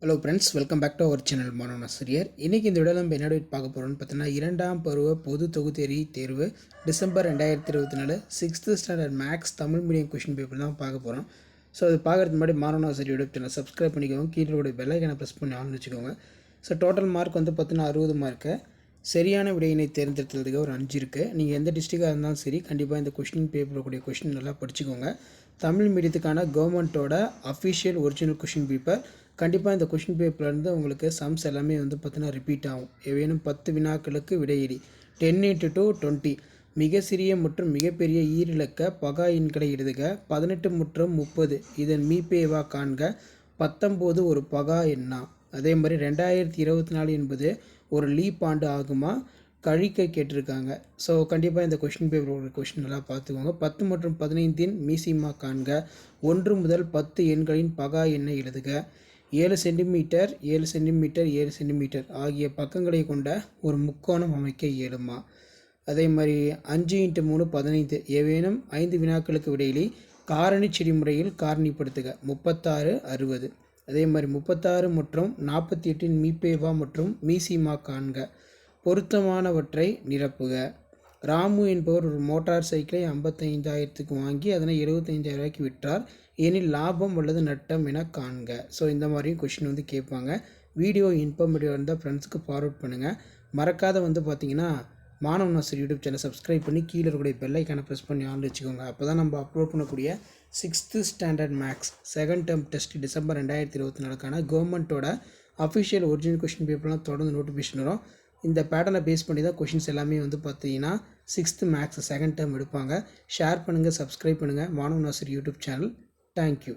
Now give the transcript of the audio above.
Hello friends, welcome back to our channel மாணவன் ஆசிரியர். இன்றைக்கி இந்த வீடியோவில் நம்ம என்ன பார்க்க போகிறோம்னு பார்த்தீங்கன்னா, 2ஆம் பருவ பொது தொகுதி தேர்வு December 2024 6th standard maths Tamil medium question paper தான் பார்க்க போகிறோம். ஸோ அது பார்க்குறதுக்கு முன்னாடி மாணவன் ஆசிரியர் யூடியூப் சேனல் சப்ஸ்கிரைப் பண்ணிக்கோங்க, கீழே கூட பெல் ஐக்கானை ப்ரெஸ் பண்ணி ஆன் வச்சுக்கோங்க. ஸோ டோட்டல் மார்க் வந்து பார்த்தீங்கன்னா 60 மார்க்கு. சரியான விடையினை தேர்ந்தெடுத்ததுக்கு ஒரு 5 இருக்குது. நீங்கள் எந்த டிஸ்ட்ரிக்டாக இருந்தாலும் சரி, கண்டிப்பாக இந்த கொஷின் பேப்பரில் கூடிய கொஷின் நல்லா படிச்சுக்கோங்க. தமிழ் மீடியத்துக்கான கவர்மெண்ட்டோட அஃபிஷியல் ஒரிஜினல் கொஷின் பேப்பர். கண்டிப்பாக இந்த கொஷின் பேப்பர்லேருந்து உங்களுக்கு சம்ஸ் எல்லாமே வந்து பார்த்தீங்கன்னா ரிப்பீட் ஆகும். ஏதேனும் 10 வினாக்களுக்கு விடையிடி 10 × 2 20. மிக சிறிய மற்றும் மிகப்பெரிய ஈரிலக்க பகா எண்களை எழுதுக. 18 மற்றும் 30 இதன் மீப்பேவா காண்க. 19 ஒரு பகா எண்ணா. அதே மாதிரி 2024 என்பது ஒரு லீப் ஆண்டு ஆகுமா கழிக்க கேட்டிருக்காங்க. ஸோ கண்டிப்பாக இந்த கொஷின் பேப்பர் ஒரு கொஷின் நல்லா பார்த்துக்கோங்க. 10 மற்றும் 15 மீசிமா காண்க. 1 முதல் 10 எண்களின் பகா எண்ணை எழுதுக. 7 சென்டிமீட்டர் 7 சென்டிமீட்டர் 7 சென்டிமீட்டர் ஆகிய பக்கங்களை கொண்ட ஒரு முக்கோணம் அமைக்க இயலுமா. அதே மாதிரி 5 × 3 15. ஏதேனும் 5 வினாக்களுக்கு விடையிலி காரணி செடிமுறையில் காரணிப்படுத்துக. 36 60. அதே மாதிரி 36 மற்றும் 48 மீப்பேவா மற்றும் மீசிமா காண்க. பொருத்தமானவற்றை நிரப்புக. ராமு என்பவர் ஒரு மோட்டார் சைக்கிளை 55,000க்கு வாங்கி அதனை 75,000 ரூபாய்க்கு விற்றார். எனில் லாபம் அல்லது நட்டம் என காண்க. ஸோ இந்த மாதிரியும் கொஷின் வந்து கேட்பாங்க. வீடியோ இன்ஃபர்மேட்டிவ் இருந்தால் ஃப்ரெண்ட்ஸுக்கு ஃபார்வர்ட் பண்ணுங்கள். மறக்காத வந்து பார்த்தீங்கன்னா மாணவன் ஆசிரியர் யூடியூப் சேனல் சப்ஸ்கிரைப் பண்ணி கீழே இருக்கக்கூடிய பெல் ஐக்கானை ப்ரெஸ் பண்ணி ஆன் வச்சுக்கோங்க. அப்போ தான் நம்ம அப்லோட் பண்ணக்கூடிய 6th standard maths second term test December 2024 கவர்மெண்ட்டோட அஃபிஷியல் ஒரிஜினல் கொஷின் பேப்பர்லாம் தொடர்ந்து நோட்டிஃபிகேஷன் வரும். இந்த பேட்டர்னை பேஸ் பண்ணி தான் கொஷின்ஸ் எல்லாமே வந்து பார்த்தீங்கன்னா 6th மேக்ஸ் செகண்ட் டேர்ம் எடுப்பாங்க. ஷேர் பண்ணுங்கள், சப்ஸ்கிரைப் பண்ணுங்கள் மாணவன் ஆசிரியர் யூடியூப் சேனல். தேங்க்யூ.